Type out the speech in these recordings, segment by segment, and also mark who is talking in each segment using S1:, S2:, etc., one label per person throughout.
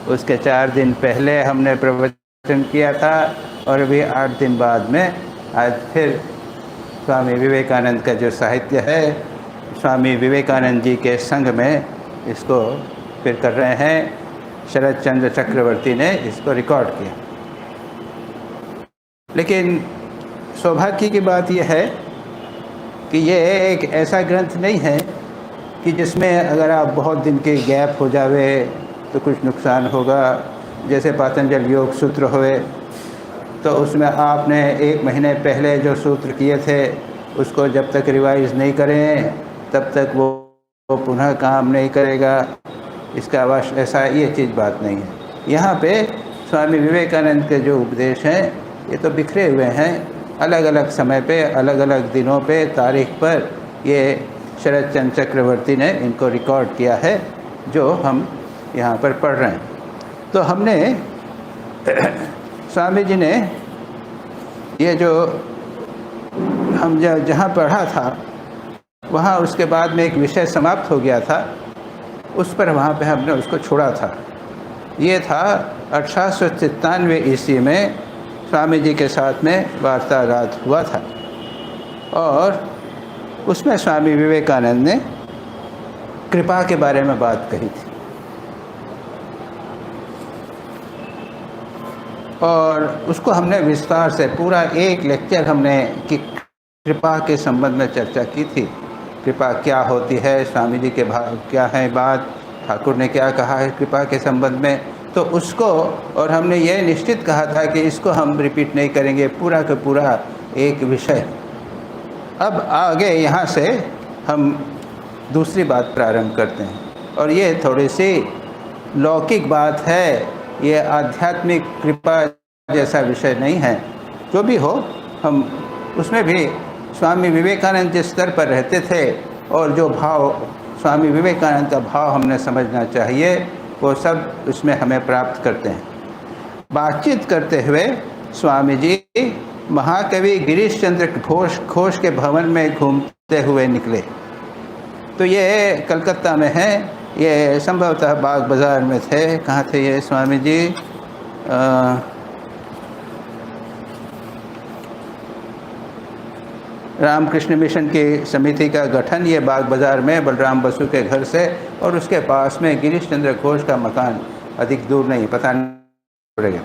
S1: उसके 4 दिन पहले हमने प्रवचन किया था और अभी 8 दिन बाद में आज फिर स्वामी विवेकानंद का जो साहित्य है, स्वामी विवेकानंद जी के संग में इसको फिर कर रहे हैं। शरद चंद्र चक्रवर्ती ने इसको रिकॉर्ड किया। लेकिन सौभाग्य की बात यह है कि ये एक ऐसा ग्रंथ नहीं है कि जिसमें अगर आप बहुत दिन के गैप हो जावे तो कुछ नुकसान होगा। जैसे पातंजल योग सूत्र हुए तो उसमें आपने 1 महीने पहले जो सूत्र किए थे उसको जब तक रिवाइज नहीं करें तब तक वो पुनः काम नहीं करेगा। इसका अवश्य ऐसा ये चीज़ बात नहीं है। यहाँ पे स्वामी विवेकानंद के जो उपदेश हैं ये तो बिखरे हुए हैं, अलग अलग समय पे, अलग अलग दिनों पे, तारीख पर ये शरद चंद्र चक्रवर्ती ने इनको रिकॉर्ड किया है जो हम यहाँ पर पढ़ रहे हैं। तो हमने स्वामी जी ने ये जो हम जहाँ पढ़ा था वहाँ उसके बाद में एक विषय समाप्त हो गया था, उस पर वहाँ पे हमने उसको छोड़ा था। ये था 1893 ईस्वी में स्वामी जी के साथ में वार्तालाप हुआ था और उसमें स्वामी विवेकानंद ने कृपा के बारे में बात कही थी और उसको हमने विस्तार से पूरा एक लेक्चर हमने कि कृपा के संबंध में चर्चा की थी। कृपा क्या होती है, स्वामी जी के क्या है बात, ठाकुर ने क्या कहा है कृपा के संबंध में, तो उसको और हमने ये निश्चित कहा था कि इसको हम रिपीट नहीं करेंगे, पूरा का पूरा एक विषय। अब आगे यहाँ से हम दूसरी बात प्रारंभ करते हैं और ये थोड़ी सी लौकिक बात है, ये आध्यात्मिक कृपा जैसा विषय नहीं है। जो भी हो, हम उसमें भी स्वामी विवेकानंद जिस स्तर पर रहते थे और जो भाव स्वामी विवेकानंद का भाव हमने समझना चाहिए वो सब उसमें हमें प्राप्त करते हैं। बातचीत करते हुए स्वामी जी महाकवि गिरीश चंद्र घोष के भवन में घूमते हुए निकले। तो ये कलकत्ता में है, ये संभवतः बाग बाज़ार में थे। कहाँ थे ये स्वामी जी? रामकृष्ण मिशन की समिति का गठन ये बाग बाज़ार में बलराम बसु के घर से, और उसके पास में गिरीश चंद्र घोष का मकान, अधिक दूर नहीं, पता नहीं पड़ेगा।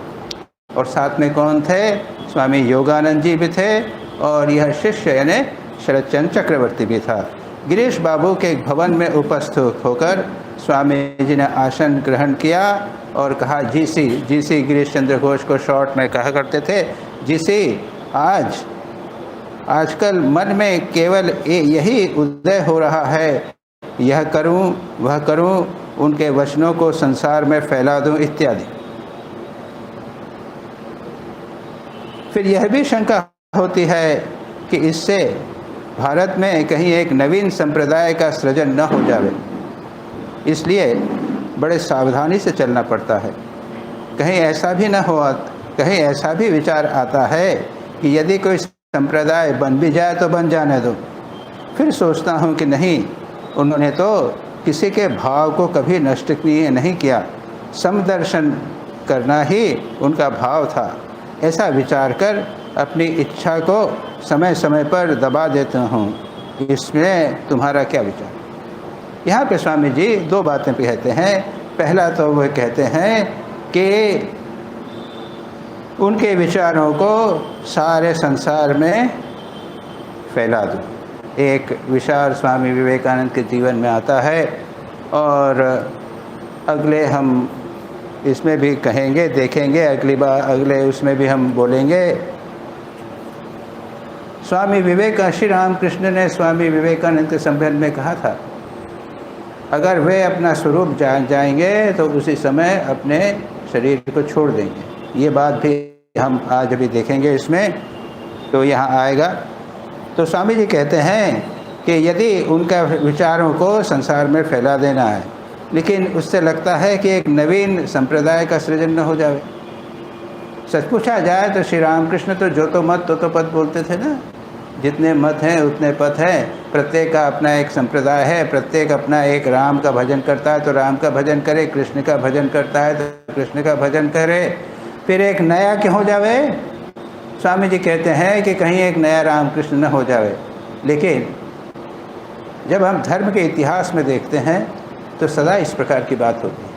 S1: और साथ में कौन थे? स्वामी योगानंद जी भी थे और यह शिष्य यानी शरद चंद्र चक्रवर्ती भी था। गिरीश बाबू के भवन में उपस्थित होकर स्वामी जी ने आसन ग्रहण किया और कहा, जीसी गिरीश चंद्र घोष को शॉर्ट में कहा करते थे, जीसी आजकल मन में केवल यही उदय हो रहा है, यह करूं वह करूं, उनके वचनों को संसार में फैला दूं इत्यादि। फिर यह भी शंका होती है कि इससे भारत में कहीं एक नवीन संप्रदाय का सृजन न हो जाए, इसलिए बड़े सावधानी से चलना पड़ता है। कहीं ऐसा भी न हो, कहीं ऐसा भी विचार आता है कि यदि कोई संप्रदाय बन भी जाए तो बन जाने दो। फिर सोचता हूँ कि नहीं, उन्होंने तो किसी के भाव को कभी नष्ट नहीं किया, समदर्शन करना ही उनका भाव था। ऐसा विचार कर अपनी इच्छा को समय समय पर दबा देता हूँ। इसमें तुम्हारा क्या विचार? यहाँ पे स्वामी जी 2 बातें कहते हैं। पहला तो वो कहते हैं कि उनके विचारों को सारे संसार में फैला दो। एक विचार स्वामी विवेकानंद के जीवन में आता है और अगले हम इसमें भी कहेंगे, देखेंगे, अगली बार अगले उसमें भी हम बोलेंगे। श्री रामकृष्ण ने स्वामी विवेकानंद के संबंध में कहा था, अगर वे अपना स्वरूप जान जाएंगे तो उसी समय अपने शरीर को छोड़ देंगे। ये बात भी हम आज अभी देखेंगे इसमें, तो यहाँ आएगा। तो स्वामी जी कहते हैं कि यदि उनका विचारों को संसार में फैला देना है, लेकिन उससे लगता है कि एक नवीन संप्रदाय का सृजन न हो जाए। सच पूछा जाए तो श्री रामकृष्ण तो जो तो मत तो पद बोलते थे ना, जितने मत हैं उतने पथ हैं, प्रत्येक का अपना एक संप्रदाय है, प्रत्येक अपना एक राम का भजन करता है तो राम का भजन करे, कृष्ण का भजन करता है तो कृष्ण का भजन करे, फिर एक नया क्यों हो जावे? स्वामी जी कहते हैं कि कहीं एक नया रामकृष्ण न हो जावे। लेकिन जब हम धर्म के इतिहास में देखते हैं तो सदा इस प्रकार की बात होती है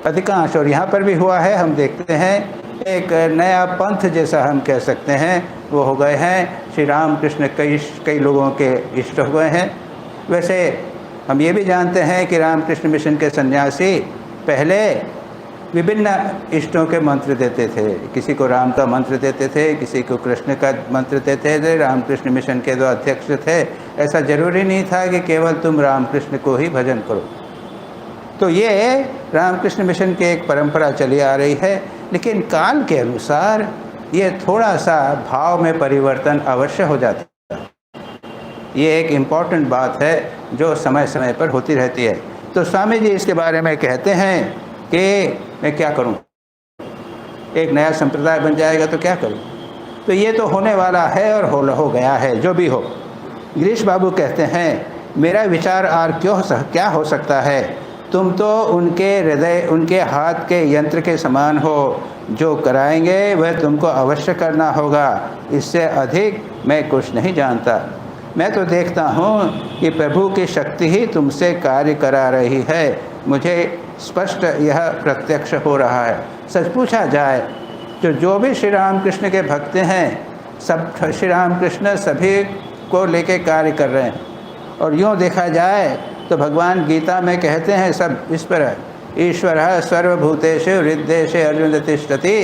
S1: अधिकांश, और यहाँ पर भी हुआ है। हम देखते हैं एक नया पंथ जैसा हम कह सकते हैं वो हो गए हैं। श्री रामकृष्ण कई लोगों के इष्ट हो गए हैं। वैसे हम ये भी जानते हैं कि रामकृष्ण मिशन के सन्यासी पहले विभिन्न इष्टों के मंत्र देते थे। किसी को राम का मंत्र देते थे, किसी को कृष्ण का मंत्र देते थे। रामकृष्ण मिशन के जो अध्यक्ष थे, ऐसा जरूरी नहीं था कि केवल तुम रामकृष्ण को ही भजन करो। तो ये रामकृष्ण मिशन की एक परंपरा चली आ रही है, लेकिन काल के अनुसार ये थोड़ा सा भाव में परिवर्तन अवश्य हो जाता है। ये एक इम्पॉर्टेंट बात है जो समय समय पर होती रहती है। तो स्वामी जी इसके बारे में कहते हैं कि मैं क्या करूं, एक नया संप्रदाय बन जाएगा तो क्या करूं। तो ये तो होने वाला है और हो गया है, जो भी हो। गिरीश बाबू कहते हैं, मेरा विचार और क्या हो सकता है। तुम तो उनके हृदय, उनके हाथ के यंत्र के समान हो। जो कराएंगे वह तुमको अवश्य करना होगा। इससे अधिक मैं कुछ नहीं जानता। मैं तो देखता हूँ कि प्रभु की शक्ति ही तुमसे कार्य करा रही है। मुझे स्पष्ट यह प्रत्यक्ष हो रहा है। सच पूछा जाए तो जो भी श्री रामकृष्ण के भक्त हैं, सब श्री रामकृष्ण सभी को लेके कार्य कर रहे हैं। और यूँ देखा जाए तो भगवान गीता में कहते हैं सब इस पर है, ईश्वरः सर्वभूतेषु हृद्देशे अर्जुन तिष्ठति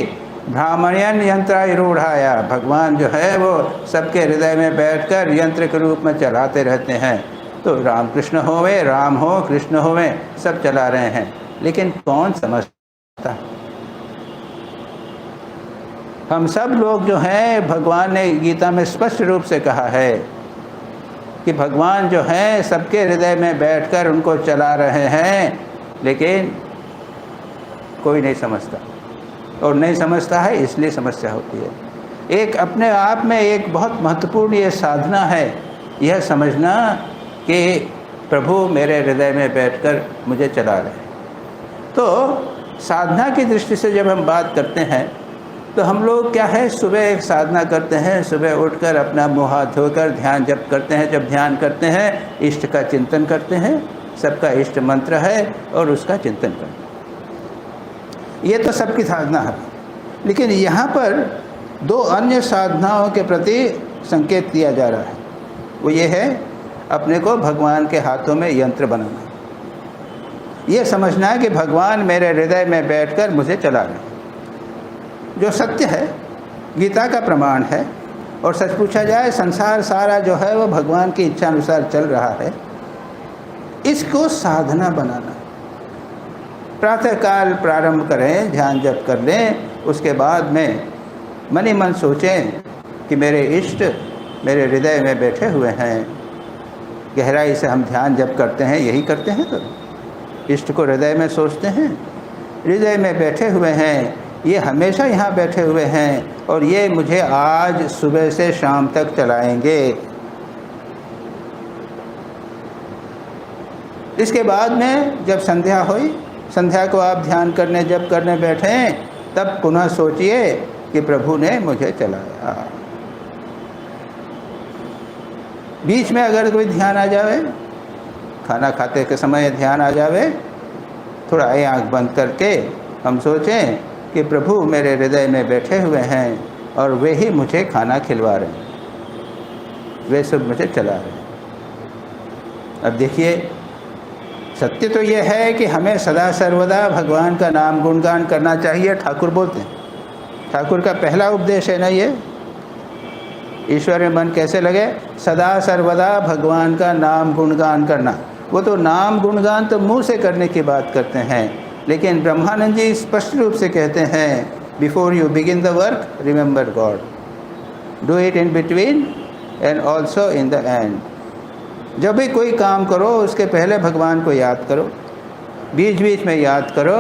S1: ब्राह्मण्यन यंत्रारूढ़ाया। भगवान जो है वो सबके हृदय में बैठकर यंत्र के रूप में चलाते रहते हैं। तो रामकृष्ण होवे, राम हो, कृष्ण होवे, सब चला रहे हैं। लेकिन कौन समझता? हम सब लोग जो हैं, भगवान ने गीता में स्पष्ट रूप से कहा है कि भगवान जो हैं सबके हृदय में बैठकर उनको चला रहे हैं, लेकिन कोई नहीं समझता। और नहीं समझता है इसलिए समस्या होती है। एक अपने आप में एक बहुत महत्वपूर्ण ये साधना है, यह समझना कि प्रभु मेरे हृदय में बैठकर मुझे चला रहे हैं। तो साधना की दृष्टि से जब हम बात करते हैं तो हम लोग क्या है, सुबह एक साधना करते हैं। सुबह उठकर अपना मुँह हाथ धोकर ध्यान जप करते हैं। जब ध्यान करते हैं इष्ट का चिंतन करते हैं। सबका इष्ट मंत्र है और उसका चिंतन करते हैं। ये तो सबकी साधना है। लेकिन यहाँ पर दो अन्य साधनाओं के प्रति संकेत दिया जा रहा है। वो ये है, अपने को भगवान के हाथों में यंत्र बनाना। ये समझना है कि भगवान मेरे हृदय में बैठकर मुझे चला रहे हैं, जो सत्य है, गीता का प्रमाण है। और सच पूछा जाए संसार सारा जो है वो भगवान की इच्छा अनुसार चल रहा है। इसको साधना बनाना। प्रातःकाल प्रारंभ करें, ध्यान जप कर लें। उसके बाद में मन ही मन सोचें कि मेरे इष्ट मेरे हृदय में बैठे हुए हैं। गहराई से हम ध्यान जप करते हैं, यही करते हैं। तो इष्ट को हृदय में सोचते हैं, हृदय में बैठे हुए हैं। ये हमेशा यहाँ बैठे हुए हैं और ये मुझे आज सुबह से शाम तक चलाएंगे। इसके बाद में जब संध्या हुई, संध्या को आप ध्यान करने जप करने बैठें, तब पुनः सोचिए कि प्रभु ने मुझे चलाया। बीच में अगर कोई ध्यान आ जावे, खाना खाते के समय ध्यान आ जावे, थोड़ा आँख बंद करके हम सोचें कि प्रभु मेरे हृदय में बैठे हुए हैं और वे ही मुझे खाना खिलवा रहे हैं, वे सब मुझे चला रहे हैं। अब देखिए, सत्य तो ये है कि हमें सदा सर्वदा भगवान का नाम गुणगान करना चाहिए। ठाकुर बोलते हैं, ठाकुर का पहला उपदेश है ना ये, ईश्वर में मन कैसे लगे, सदा सर्वदा भगवान का नाम गुणगान करना। वो तो नाम गुणगान तो मुँह से करने की बात करते हैं, लेकिन ब्रह्मानंद जी स्पष्ट रूप से कहते हैं, before you begin the work remember God, do it in between and also in the end. जब भी कोई काम करो उसके पहले भगवान को याद करो, बीच बीच में याद करो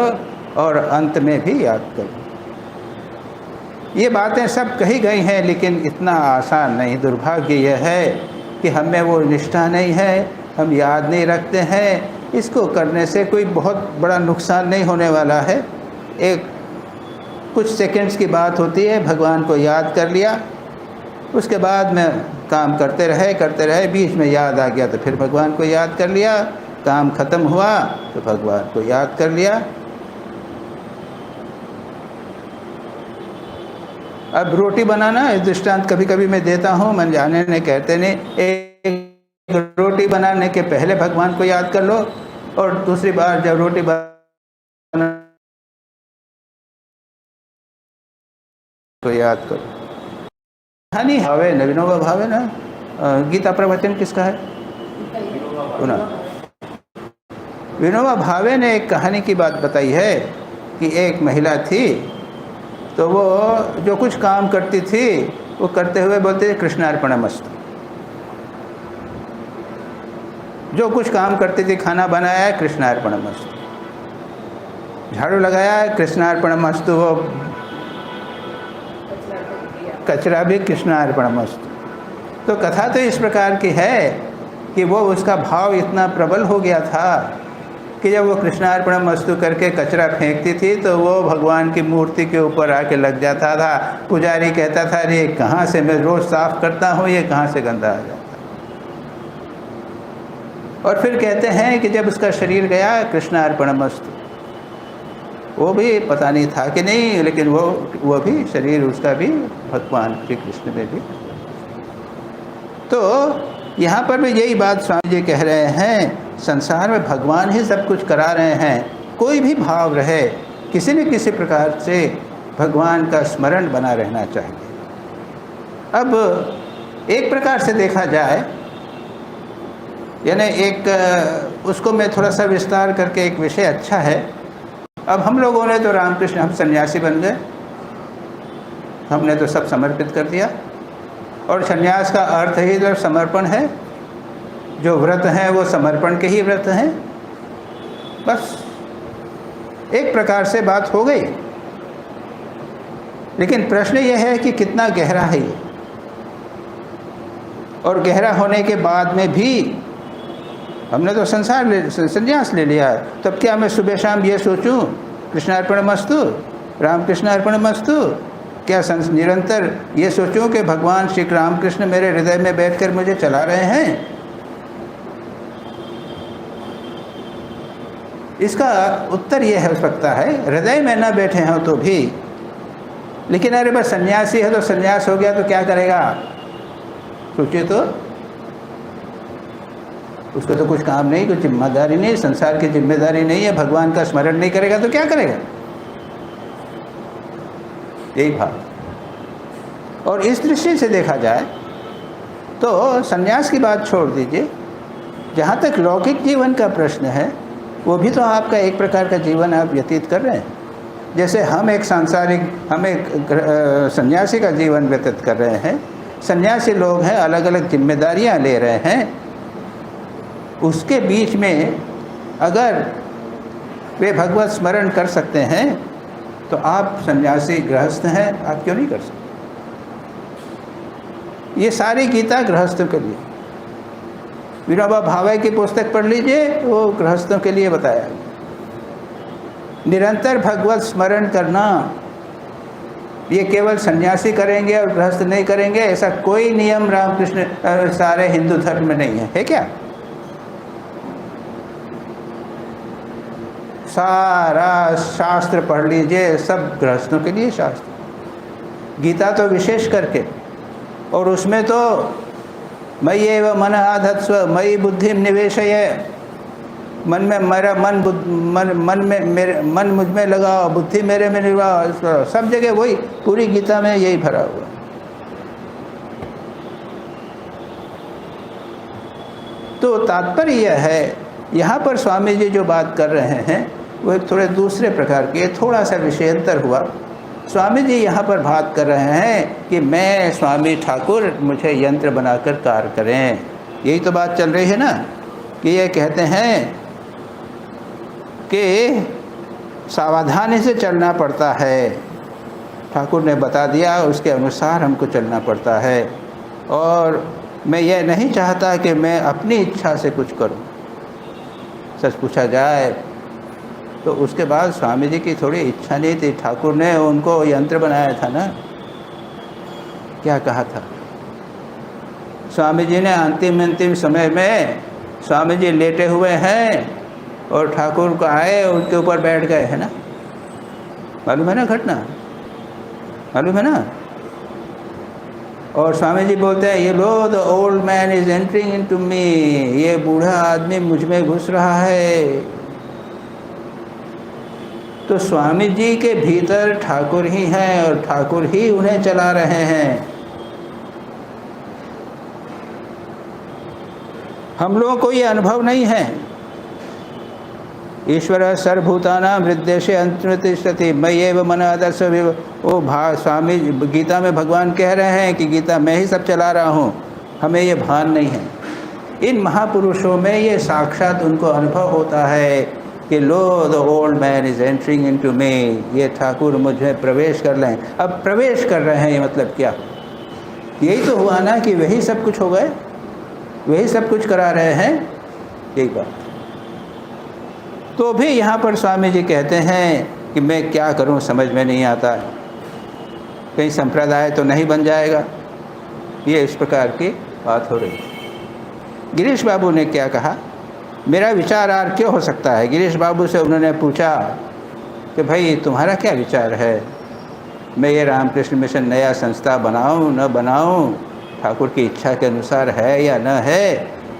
S1: और अंत में भी याद करो। ये बातें सब कही गई हैं, लेकिन इतना आसान नहीं। दुर्भाग्य यह है कि हमें वो निष्ठा नहीं है, हम याद नहीं रखते हैं। इसको करने से कोई बहुत बड़ा नुकसान नहीं होने वाला है। एक कुछ सेकंड्स की बात होती है, भगवान को याद कर लिया, उसके बाद में काम करते रहे, बीच में याद आ गया तो फिर भगवान को याद कर लिया, काम खत्म हुआ तो भगवान को याद कर लिया। अब रोटी बनाना, इस दृष्टांत कभी कभी मैं देता हूँ, मन जाने ने कहते नहीं, एक रोटी बनाने के पहले भगवान को याद कर लो और दूसरी बार जब रोटी बना तो याद करो। कहानी भावे न विनोबा भावे ना, गीता प्रवचन किसका है? विनोबा भावे ने एक कहानी की बात बताई है कि एक महिला थी, तो वो जो कुछ काम करती थी वो करते हुए बोलते कृष्णार्पणमस्तु। जो कुछ काम करती थी, खाना बनाया है कृष्णार्पणमस्तु, झाड़ू लगाया है कृष्णार्पणमस्तु, वो कचरा भी कृष्णार्पणमस्तु। तो कथा तो इस प्रकार की है कि वो उसका भाव इतना प्रबल हो गया था कि जब वो कृष्णार्पणमस्तु करके कचरा फेंकती थी तो वो भगवान की मूर्ति के ऊपर आके लग जाता था। पुजारी कहता था, अरे कहाँ से, मैं रोज़ साफ करता हूँ, ये कहाँ से गंदा आ जाता। और फिर कहते हैं कि जब उसका शरीर गया कृष्णार्पणमस्तु, वो भी पता नहीं था कि नहीं, लेकिन वो भी शरीर उसका भी भगवान श्री कृष्ण में भी। तो यहाँ पर भी यही बात स्वामी जी कह रहे हैं, संसार में भगवान ही सब कुछ करा रहे हैं। कोई भी भाव रहे, किसी न किसी प्रकार से भगवान का स्मरण बना रहना चाहिए। अब एक प्रकार से देखा जाए, यानी एक उसको मैं थोड़ा सा विस्तार करके, एक विषय अच्छा है। अब हम लोगों ने तो रामकृष्ण, हम सन्यासी बन गए, हमने तो सब समर्पित कर दिया, और सन्यास का अर्थ ही तो समर्पण है। जो व्रत हैं वो समर्पण के ही व्रत हैं। बस एक प्रकार से बात हो गई। लेकिन प्रश्न यह है कि कितना गहरा है ये, और गहरा होने के बाद में भी हमने तो संन्यास ले लिया है, तब क्या मैं सुबह शाम ये सोचूं कृष्णार्पणमस्तु, रामकृष्णार्पणमस्तु? क्या निरंतर ये सोचूं कि भगवान श्री रामकृष्ण मेरे हृदय में बैठकर मुझे चला रहे हैं? इसका उत्तर ये हो सकता है, हृदय में न बैठे हों तो भी, लेकिन अरे बस सन्यासी है तो सन्यास हो गया तो क्या करेगा? सोचिए तो, उसको तो कुछ काम नहीं, कुछ जिम्मेदारी नहीं, संसार की जिम्मेदारी नहीं है, भगवान का स्मरण नहीं करेगा तो क्या करेगा? यही भाव। और इस दृष्टि से देखा जाए तो सन्यास की बात छोड़ दीजिए, जहाँ तक लौकिक जीवन का प्रश्न है वो भी तो आपका एक प्रकार का जीवन आप व्यतीत कर रहे हैं। जैसे हम एक सन्यासी का जीवन व्यतीत कर रहे हैं, सन्यासी लोग हैं, अलग अलग जिम्मेदारियां ले रहे हैं। उसके बीच में अगर वे भगवत स्मरण कर सकते हैं तो आप सन्यासी गृहस्थ हैं, आप क्यों नहीं कर सकते? ये सारी गीता गृहस्थों के लिए। विनोबा भावे की पुस्तक पढ़ लीजिए, वो गृहस्थों के लिए बताया। निरंतर भगवत स्मरण करना, ये केवल सन्यासी करेंगे और गृहस्थ नहीं करेंगे, ऐसा कोई नियम रामकृष्ण सारे हिंदू धर्म में नहीं है क्या? सारा शास्त्र पढ़ लीजिए, सब गृहस्थों के लिए शास्त्र। गीता तो विशेष करके, और उसमें तो मयि एव मन आधत्स्व मयि बुद्धि निवेशय, मन में मेरा मन मुझ में लगाओ, बुद्धि मेरे में लगाओ। सब जगह वही, पूरी गीता में यही भरा हुआ। तो तात्पर्य यह है, यहाँ पर स्वामी जी जो बात कर रहे हैं वो एक थोड़े दूसरे प्रकार के, थोड़ा सा विषयांतर हुआ। स्वामी जी यहाँ पर बात कर रहे हैं कि मैं स्वामी ठाकुर, मुझे यंत्र बनाकर कार्य करें। यही तो बात चल रही है ना, कि ये कहते हैं कि सावधानी से चलना पड़ता है। ठाकुर ने बता दिया, उसके अनुसार हमको चलना पड़ता है। और मैं ये नहीं चाहता कि मैं अपनी इच्छा से कुछ करूं। सच पूछा जाए तो उसके बाद स्वामी जी की थोड़ी इच्छा नहीं थी। ठाकुर ने उनको यंत्र बनाया था ना, क्या कहा था स्वामी जी ने? अंतिम समय में स्वामी जी लेटे हुए हैं और ठाकुर को आए, उनके ऊपर बैठ गए, है ना? मालूम है ना घटना? मालूम है ना? और स्वामी जी बोलते हैं, ये लो the old man is entering into me, ये बूढ़ा आदमी मुझ में घुस रहा है। तो स्वामी जी के भीतर ठाकुर ही हैं और ठाकुर ही उन्हें चला रहे हैं। हम लोगों को ये अनुभव नहीं है। ईश्वर सर्वभूतानां हृद्देशे अंतर्तिष्ठति मय्येव मन आदर्श। वो स्वामी गीता में भगवान कह रहे हैं कि गीता मैं ही सब चला रहा हूँ, हमें ये भान नहीं है। इन महापुरुषों में ये साक्षात उनको अनुभव होता है कि लो the old man is entering into me, ये ठाकुर मुझे प्रवेश कर लें। अब प्रवेश कर रहे हैं, ये मतलब क्या? यही तो हुआ ना कि वही सब कुछ हो गए, वही सब कुछ करा रहे हैं, यही बात। तो भी यहाँ पर स्वामी जी कहते हैं कि मैं क्या करूँ, समझ में नहीं आता, कहीं संप्रदाय तो नहीं बन जाएगा। ये इस प्रकार की बात हो रही। गिरीश बाबू ने क्या कहा, मेरा विचार आर क्यों हो सकता है? गिरीश बाबू से उन्होंने पूछा कि भाई तुम्हारा क्या विचार है, मैं ये रामकृष्ण मिशन नया संस्था बनाऊं न बनाऊं, ठाकुर की इच्छा के अनुसार है या न है?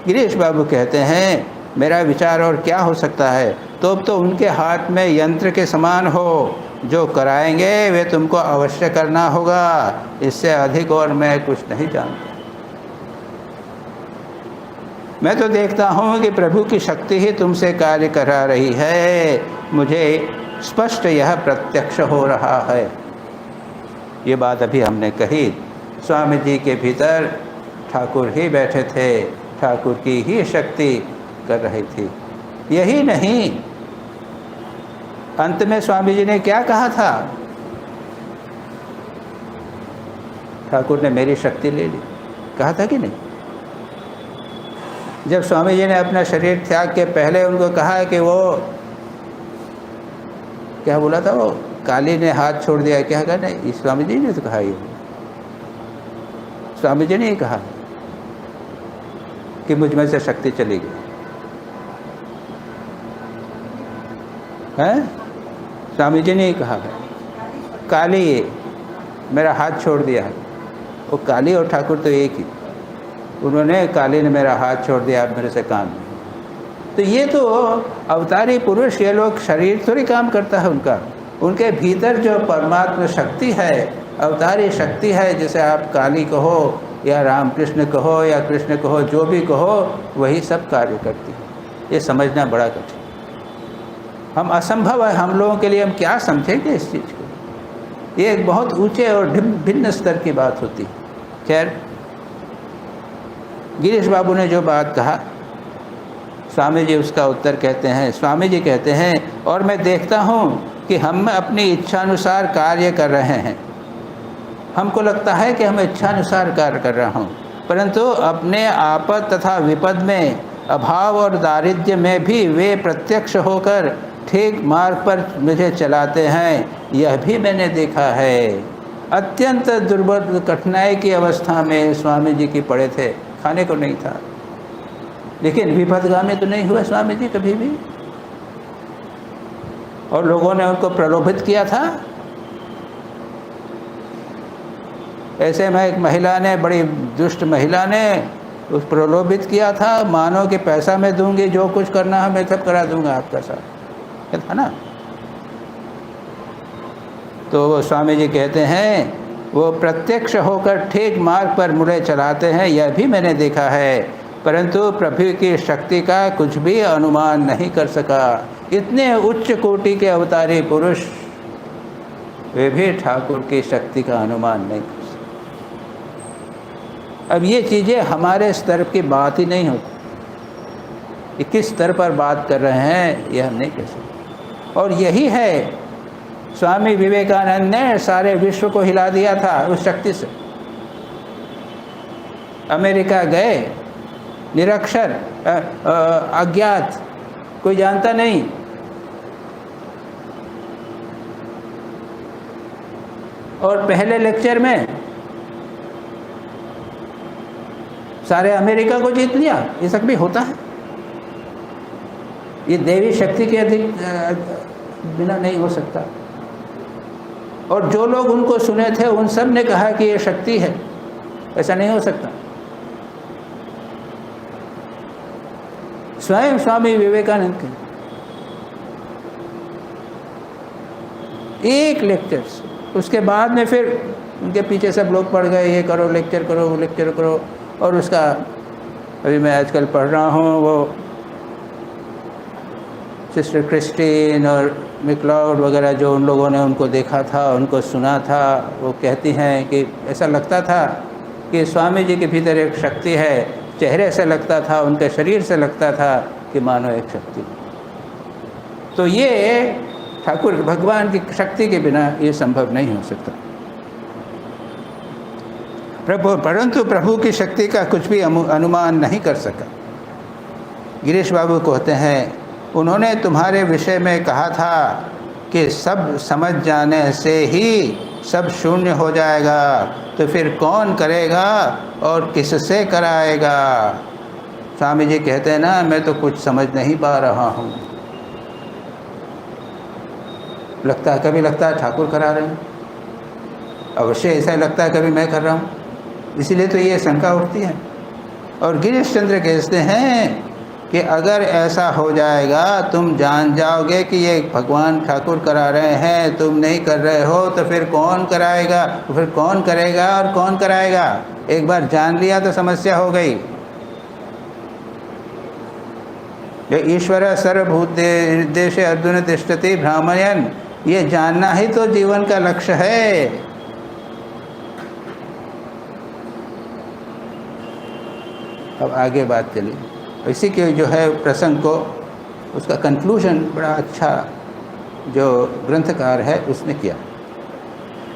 S1: गिरीश बाबू कहते हैं मेरा विचार और क्या हो सकता है, तो अब तो उनके हाथ में यंत्र के समान हो, जो कराएंगे वे तुमको अवश्य करना होगा, इससे अधिक और मैं कुछ नहीं जानता। मैं तो देखता हूँ कि प्रभु की शक्ति ही तुमसे कार्य करा रही है, मुझे स्पष्ट यह प्रत्यक्ष हो रहा है। ये बात अभी हमने कही। स्वामी जी के भीतर ठाकुर ही बैठे थे, ठाकुर की ही शक्ति कर रही थी। यही नहीं, अंत में स्वामी जी ने क्या कहा था? ठाकुर ने मेरी शक्ति ले ली, कहा था कि नहीं? जब स्वामी जी ने अपना शरीर त्याग के पहले उनको कहा कि वो क्या बोला था, वो काली ने हाथ छोड़ दिया, क्या कहा? नहीं, स्वामी जी ने तो कहा, ये स्वामी जी ने ही कहा कि मुझ में से शक्ति चली गई है। स्वामी जी ने ही कहा है, काली मेरा हाथ छोड़ दिया है। वो काली और ठाकुर तो एक ही, उन्होंने काली ने मेरा हाथ छोड़ दिया, अब मेरे से काम नहीं। तो ये तो अवतारी पुरुष, ये लोग शरीर थोड़ी काम करता है उनका, उनके भीतर जो परमात्मा शक्ति है, अवतारी शक्ति है, जैसे आप काली कहो या रामकृष्ण कहो या कृष्ण कहो, जो भी कहो, वही सब कार्य करती है। ये समझना बड़ा कठिन, हम असंभव है हम लोगों के लिए, हम क्या समझेंगे इस चीज़ को। ये एक बहुत ऊंचे और भिन्न स्तर की बात होती है। खैर, गिरीश बाबू ने जो बात कहा, स्वामी जी उसका उत्तर कहते हैं। स्वामी जी कहते हैं, और मैं देखता हूँ कि हम अपनी इच्छानुसार कार्य कर रहे हैं। हमको लगता है कि हम इच्छानुसार कार्य कर रहा हूँ, परंतु अपने आपद तथा विपद में, अभाव और दारिद्र्य में भी वे प्रत्यक्ष होकर ठीक मार्ग पर मुझे चलाते हैं। यह भी मैंने देखा है। अत्यंत दुर्बल कठिनाई की अवस्था में स्वामी जी की पड़े थे, खाने को नहीं था, लेकिन विपदगामी तो नहीं हुए स्वामी जी कभी भी। और लोगों ने उनको प्रलोभित किया था। ऐसे में एक महिला ने, बड़ी दुष्ट महिला ने उस प्रलोभित किया था, मानो कि पैसा मैं दूंगी, जो कुछ करना है मैं सब करा दूंगा आपका साथ, था ना। तो वो स्वामी जी कहते हैं, वो प्रत्यक्ष होकर ठीक मार्ग पर मुड़े चलाते हैं, यह भी मैंने देखा है, परंतु प्रभु की शक्ति का कुछ भी अनुमान नहीं कर सका। इतने उच्च कोटि के अवतारी पुरुष, वे भी ठाकुर की शक्ति का अनुमान नहीं कर सकते। अब ये चीज़ें हमारे स्तर की बात ही नहीं होती, ये किस स्तर पर बात कर रहे हैं ये हम नहीं कह सकते। और यही है, स्वामी विवेकानंद ने सारे विश्व को हिला दिया था उस शक्ति से। अमेरिका गए, निरक्षर, अज्ञात, कोई जानता नहीं। और पहले लेक्चर में सारे अमेरिका को जीत लिया, ये सब भी होता है। ये देवी शक्ति के अधिक बिना नहीं हो सकता। और जो लोग उनको सुने थे उन सब ने कहा कि ये शक्ति है, ऐसा नहीं हो सकता। स्वयं स्वामी विवेकानंद के एक लेक्चर, उसके बाद में फिर उनके पीछे सब लोग पड़ गए, ये करो, लेक्चर करो, वो लेक्चर करो। और उसका अभी मैं आजकल पढ़ रहा हूँ, वो सिस्टर क्रिस्टीन और मैक्लाउड वगैरह, जो उन लोगों ने उनको देखा था, उनको सुना था, वो कहती हैं कि ऐसा लगता था कि स्वामी जी के भीतर एक शक्ति है। चेहरे से लगता था, उनके शरीर से लगता था कि मानो एक शक्ति। तो ये ठाकुर भगवान की शक्ति के बिना ये संभव नहीं हो सकता। परंतु प्रभु की शक्ति का कुछ भी अनुमान नहीं कर सका। गिरीश बाबू कहते हैं, उन्होंने तुम्हारे विषय में कहा था कि सब समझ जाने से ही सब शून्य हो जाएगा, तो फिर कौन करेगा और किससे कराएगा। स्वामी जी कहते हैं ना, मैं तो कुछ समझ नहीं पा रहा हूँ। लगता है, कभी लगता है ठाकुर करा रहे हैं, अवश्य ऐसा लगता है कभी मैं कर रहा हूँ, इसीलिए तो ये शंका उठती है। और गिरीश चंद्र कहते हैं कि अगर ऐसा हो जाएगा, तुम जान जाओगे कि ये भगवान ठाकुर करा रहे हैं, तुम नहीं कर रहे हो, तो फिर कौन कराएगा, तो फिर कौन करेगा और कौन कराएगा। एक बार जान लिया तो समस्या हो गई। ये ईश्वर सर्वभूत देश अर्जुन तिष्ठति ब्राह्मणयन, ये जानना ही तो जीवन का लक्ष्य है। अब आगे बात चली, इसी के जो है प्रसंग को, उसका कंक्लूजन बड़ा अच्छा जो ग्रंथकार है उसने किया।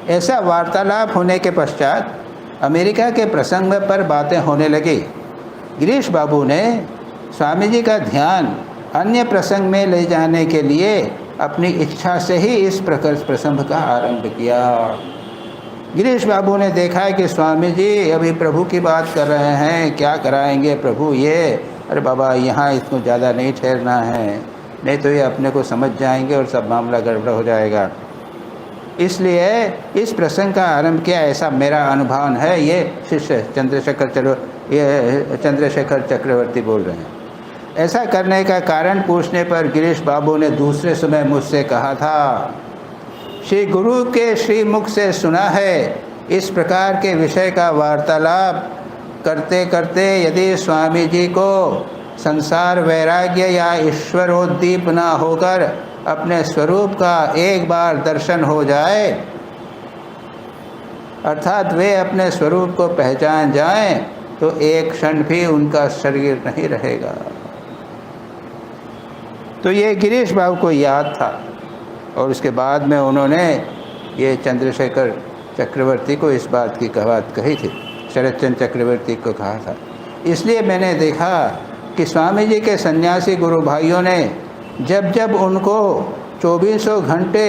S1: ऐसा वार्तालाप होने के पश्चात अमेरिका के प्रसंग पर बातें होने लगी। गिरीश बाबू ने स्वामी जी का ध्यान अन्य प्रसंग में ले जाने के लिए अपनी इच्छा से ही इस प्रसंग का आरंभ किया। गिरीश बाबू ने देखा है कि स्वामी जी अभी प्रभु की बात कर रहे हैं, क्या कराएंगे प्रभु ये। अरे बाबा, यहाँ इसको ज़्यादा नहीं ठहरना है, नहीं तो ये अपने को समझ जाएंगे और सब मामला गड़बड़ हो जाएगा। इसलिए इस प्रसंग का आरंभ किया, ऐसा मेरा अनुभव है। ये शिष्य चंद्रशेखर चक्रवर्ती बोल रहे हैं। ऐसा करने का कारण पूछने पर गिरीश बाबू ने दूसरे समय मुझसे कहा था, श्री गुरु के श्री मुख से सुना है, इस प्रकार के विषय का वार्तालाप करते करते यदि स्वामी जी को संसार वैराग्य या ईश्वरोद्दीपना होकर अपने स्वरूप का एक बार दर्शन हो जाए, अर्थात वे अपने स्वरूप को पहचान जाएं, तो एक क्षण भी उनका शरीर नहीं रहेगा। तो ये गिरीश बाबू को याद था, और उसके बाद में उन्होंने ये चंद्रशेखर चक्रवर्ती को इस बात की बात कही थी, शरद चंद्र चक्रवर्ती को कहा था। इसलिए मैंने देखा कि स्वामी जी के सन्यासी गुरु भाइयों ने जब जब उनको 2400 घंटे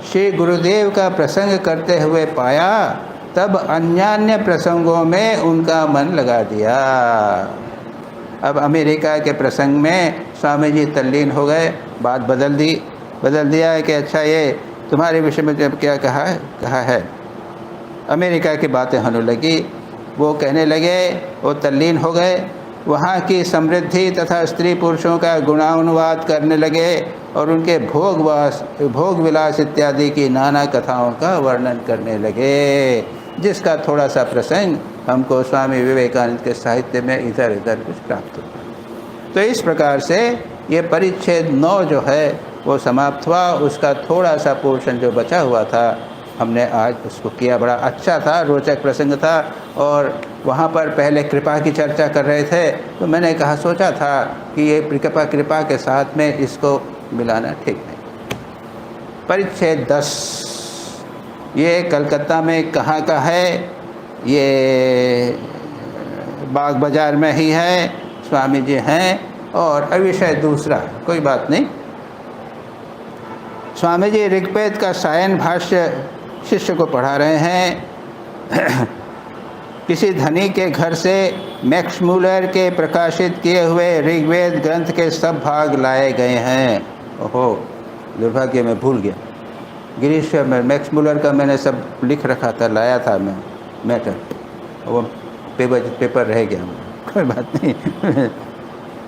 S1: श्री गुरुदेव का प्रसंग करते हुए पाया, तब अन्यान्य प्रसंगों में उनका मन लगा दिया। अब अमेरिका के प्रसंग में स्वामी जी तल्लीन हो गए, बात बदल दिया है कि अच्छा ये तुम्हारे विषय में जब क्या कहा है। अमेरिका की बातें होने लगी, वो कहने लगे, वो तल्लीन हो गए, वहाँ की समृद्धि तथा स्त्री पुरुषों का गुणानुवाद करने लगे और उनके भोग विलास इत्यादि की नाना कथाओं का वर्णन करने लगे, जिसका थोड़ा सा प्रसंग हमको स्वामी विवेकानंद के साहित्य में इधर उधर कुछ प्राप्त हुआ। तो इस प्रकार से ये परिच्छेद 9 जो है वो समाप्त हुआ। उसका थोड़ा सा पोर्शन जो बचा हुआ था हमने आज उसको किया। बड़ा अच्छा था, रोचक प्रसंग था। और वहाँ पर पहले कृपा की चर्चा कर रहे थे, तो मैंने सोचा था कि ये कृपा के साथ में इसको मिलाना ठीक नहीं। परिच्छेद 10 ये कलकत्ता में कहाँ का है? ये बाग बाज़ार में ही है। स्वामी जी हैं और अविषय दूसरा, कोई बात नहीं। स्वामी जी ऋग्वेद का सायन भाष्य शिष्य को पढ़ा रहे हैं। किसी धनी के घर से मैक्स मूलर के प्रकाशित किए हुए ऋग्वेद ग्रंथ के सब भाग लाए गए हैं। ओहो, दुर्भाग्य मैं भूल गया। गिरीश में मैक्स मूलर का मैंने सब लिख रखा था, लाया था मैं मैटर, वो पेपर रह गया, कोई बात नहीं।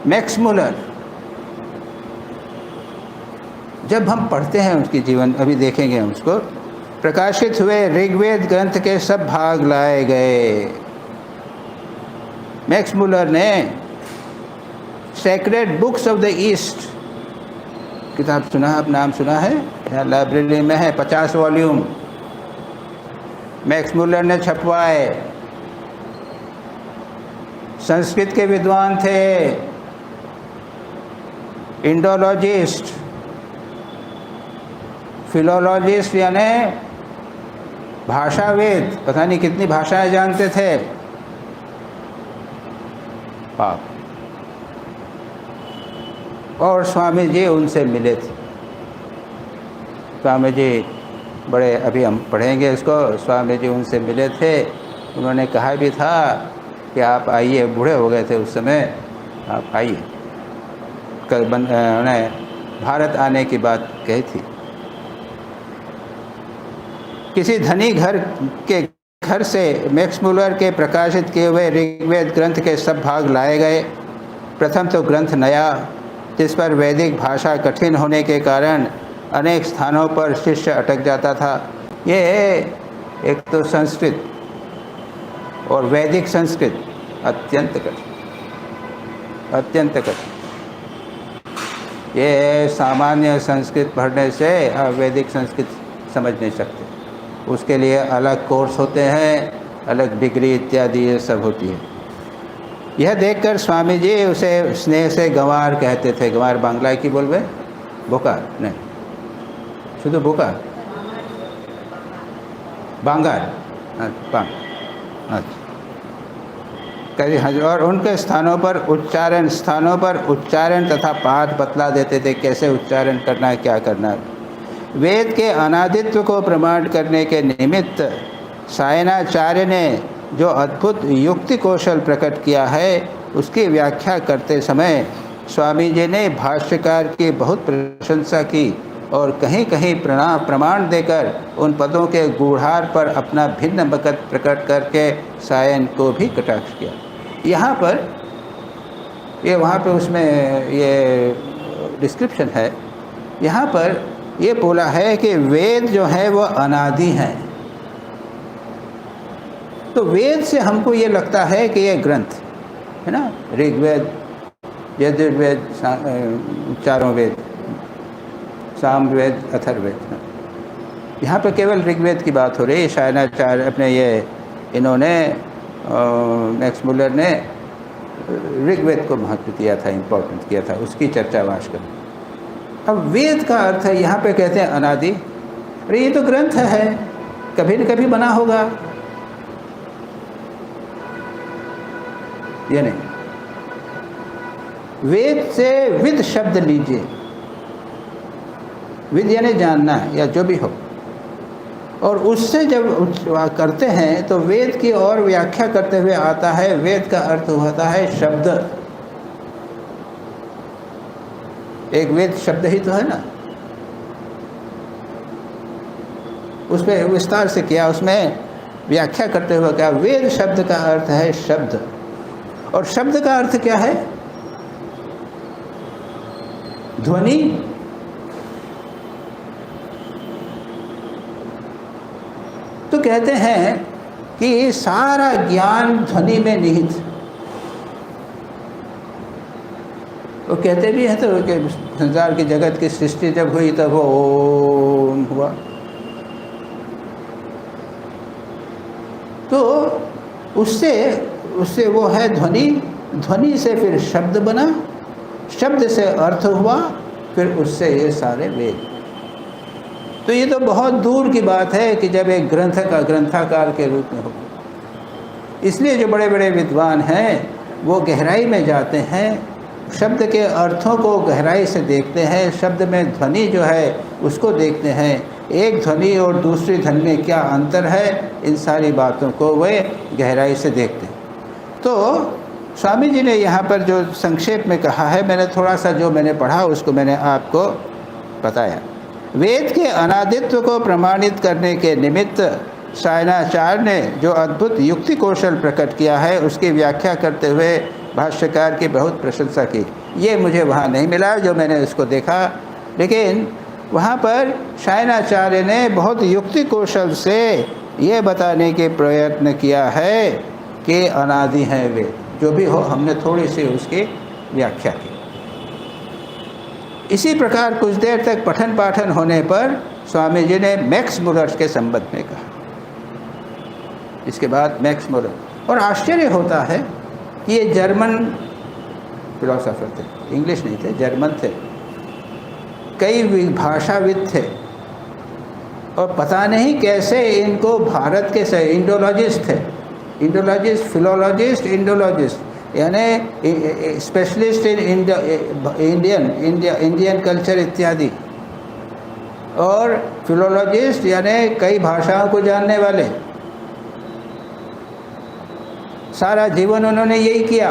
S1: मैक्स मूलर, जब हम पढ़ते हैं उसकी जीवन, अभी देखेंगे हम उसको, प्रकाशित हुए ऋग्वेद ग्रंथ के सब भाग लाए गए। मैक्स मूलर ने sacred books of the east किताब सुना, आप नाम सुना है, यहाँ लाइब्रेरी में है, 50 वॉल्यूम मैक्स मूलर ने छपवाए। संस्कृत के विद्वान थे, इंडोलॉजिस्ट, फिलोलॉजिस्ट यानी भाषावेद, पता नहीं कितनी भाषाएं जानते थे। पाप। और स्वामी जी उनसे मिले थे। स्वामी जी बड़े, अभी हम पढ़ेंगे इसको, स्वामी जी उनसे मिले थे। उन्होंने कहा भी था कि आप आइए, बूढ़े हो गए थे उस समय, आप आइए। उन्हें भारत आने की बात कही थी। किसी धनी घर से मैक्स मूलर के प्रकाशित किए हुए ऋग्वेद ग्रंथ के सब भाग लाए गए। प्रथम तो ग्रंथ नया, जिस पर वैदिक भाषा कठिन होने के कारण अनेक स्थानों पर शिष्य अटक जाता था। ये एक तो संस्कृत और वैदिक संस्कृत अत्यंत कठिन, अत्यंत कठिन। ये सामान्य संस्कृत पढ़ने से आप वैदिक संस्कृत समझ नहीं सकते। उसके लिए अलग कोर्स होते हैं, अलग डिग्री इत्यादि ये सब होती है। यह देखकर स्वामी जी उसे स्नेह से गंवार कहते थे। गंवार बांग्ला की बोलबे, बोकार नहीं, शुद्ध बोकार, बांगार, कई। और उनके स्थानों पर उच्चारण तथा पाठ बतला देते थे, कैसे उच्चारण करना है, क्या करना है। वेद के अनादित्व को प्रमाण करने के निमित्त सायणाचार्य ने जो अद्भुत युक्ति कौशल प्रकट किया है, उसकी व्याख्या करते समय स्वामी जी ने भाष्यकार की बहुत प्रशंसा की और कहीं कहीं प्रमाण देकर उन पदों के गूढ़ार पर अपना भिन्न मत प्रकट करके सायन को भी कटाक्ष किया। यहाँ पर ये, वहाँ पे उसमें ये डिस्क्रिप्शन है, यहाँ पर ये बोला है कि वेद जो है वो अनादि हैं। तो वेद से हमको ये लगता है कि ये ग्रंथ है ना, ऋग्वेद, यजुर्वेद, चारों वेद, सामवेद, अथर्ववेद। यहाँ पे केवल ऋग्वेद की बात हो रही है। सायणाचार्य अपने ये इन्होंने मैक्स मूलर ने ऋग्वेद को महत्व दिया था, इम्पोर्टेंट किया था, उसकी चर्चा वाश कर। अब वेद का अर्थ है, यहाँ पे कहते हैं अनादि। अरे ये तो ग्रंथ है, कभी न कभी बना होगा, ये नहीं। वेद से विद शब्द लीजिए, विद यानी जानना या जो भी हो, और उससे जब करते हैं तो वेद की और व्याख्या करते हुए आता है। वेद का अर्थ होता है शब्द। एक वेद शब्द ही तो है ना। उसमें विस्तार से किया, उसमें व्याख्या करते हुए क्या, वेद शब्द का अर्थ है शब्द। और शब्द का अर्थ क्या है? ध्वनि। तो कहते हैं कि सारा ज्ञान ध्वनि में निहित। वो कहते भी हैं तो कि संसार की जगत की सृष्टि जब हुई तब वो ओम हुआ। तो उससे वो है ध्वनि, ध्वनि से फिर शब्द बना, शब्द से अर्थ हुआ, फिर उससे ये सारे वेद। तो ये तो बहुत दूर की बात है कि जब एक ग्रंथाकार के रूप में हो। इसलिए जो बड़े बड़े विद्वान हैं वो गहराई में जाते हैं, शब्द के अर्थों को गहराई से देखते हैं, शब्द में ध्वनि जो है उसको देखते हैं, एक ध्वनि और दूसरी ध्वनि में क्या अंतर है, इन सारी बातों को वे गहराई से देखते हैं। तो स्वामी जी ने यहाँ पर जो संक्षेप में कहा है, मैंने थोड़ा सा जो मैंने पढ़ा उसको मैंने आपको बताया। वेद के अनादित्व को प्रमाणित करने के निमित्त सायणाचार्य ने जो अद्भुत युक्ति कौशल प्रकट किया है उसकी व्याख्या करते हुए भाष्यकार की बहुत प्रशंसा की। ये मुझे वहाँ नहीं मिला जो मैंने उसको देखा, लेकिन वहाँ पर सायणाचार्य ने बहुत युक्ति कौशल से ये बताने के प्रयत्न किया है कि अनादि हैं वे, जो भी हो। हमने थोड़ी सी उसकी व्याख्या की। इसी प्रकार कुछ देर तक पठन पाठन होने पर स्वामी जी ने मैक्स मुलर के संबंध में कहा। इसके बाद मैक्स मुलर, और आश्चर्य होता है कि ये जर्मन फिलोसोफर थे, इंग्लिश नहीं थे, जर्मन थे, कई भाषाविद थे, और पता नहीं कैसे इनको भारत के इंडोलॉजिस्ट थे, इंडोलॉजिस्ट, फिलोलॉजिस्ट, इंडोलॉजिस्ट यानी स्पेशलिस्ट इन इंडियन कल्चर इत्यादि, और फिलोलॉजिस्ट यानी कई भाषाओं को जानने वाले। सारा जीवन उन्होंने यही किया।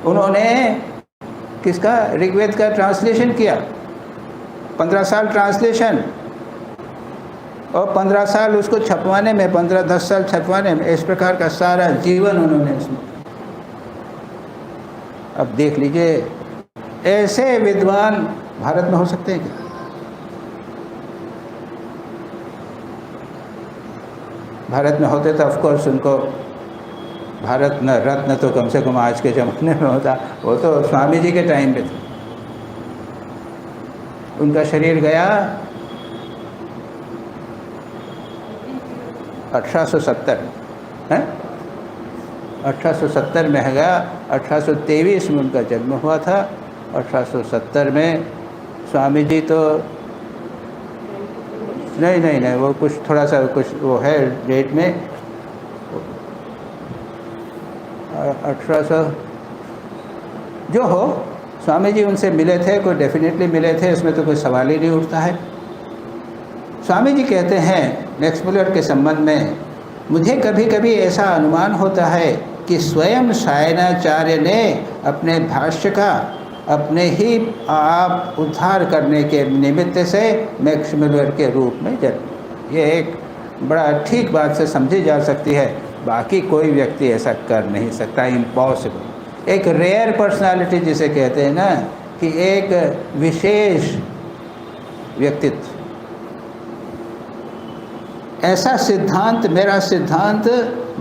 S1: उन्होंने किसका, ऋग्वेद का ट्रांसलेशन किया, 15 साल ट्रांसलेशन, और 15 साल उसको छपवाने में, 15-10 साल छपवाने में, इस प्रकार का सारा जीवन उन्होंने इसमें। अब देख लीजिए, ऐसे विद्वान भारत में हो सकते हैं क्या? भारत में होते तो ऑफकोर्स उनको भारत न रत्न तो कम से कम आज के ज़माने में होता। वो तो स्वामी जी के टाइम पे था। उनका शरीर गया 1870 है, 1870 में है गया। 1823 में उनका जन्म हुआ था। 1870 में स्वामी जी तो नहीं वो कुछ थोड़ा सा कुछ वो है डेट में, 1800 जो हो, स्वामी जी उनसे मिले थे, कोई डेफिनेटली मिले थे, इसमें तो कोई सवाल ही नहीं उठता है। स्वामी जी कहते हैं मैक्स मुलर के संबंध में, मुझे कभी कभी ऐसा अनुमान होता है कि स्वयं सायणाचार्य ने अपने भाष्य का अपने ही आप उद्धार करने के निमित्त से मैक्स मुलर के रूप में जन्म। ये एक बड़ा ठीक बात से समझी जा सकती है, बाकी कोई व्यक्ति ऐसा कर नहीं सकता, इम्पॉसिबल। एक रेयर पर्सनालिटी जिसे कहते हैं ना, कि एक विशेष व्यक्तित्व, ऐसा सिद्धांत, मेरा सिद्धांत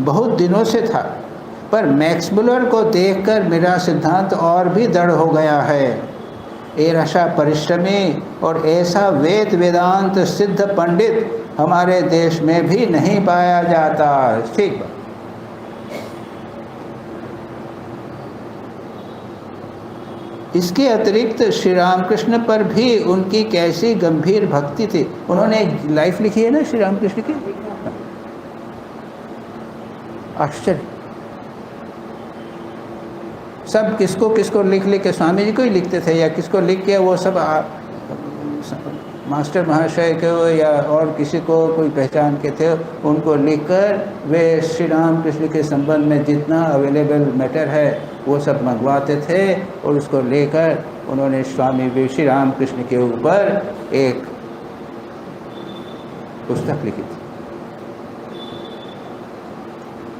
S1: बहुत दिनों से था, पर मैक्स मुलर को देखकर मेरा सिद्धांत और भी दृढ़ हो गया है। ऐसा परिश्रमी और ऐसा वेद वेदांत सिद्ध पंडित हमारे देश में भी नहीं पाया जाता। ठीक बात। इसके अतिरिक्त श्री रामकृष्ण पर भी उनकी कैसी गंभीर भक्ति थी। उन्होंने लाइफ लिखी है ना श्री रामकृष्ण की, आश्चर्य। सब किसको किसको लिख के स्वामी जी को ही लिखते थे, या किसको लिख के वो सब मास्टर महाशय को या और किसी को कोई पहचान के थे, उनको लिखकर वे श्री रामकृष्ण के संबंध में जितना अवेलेबल मैटर है वो सब मंगवाते थे, और उसको लेकर उन्होंने स्वामी श्री रामकृष्ण के ऊपर एक पुस्तक लिखी थी।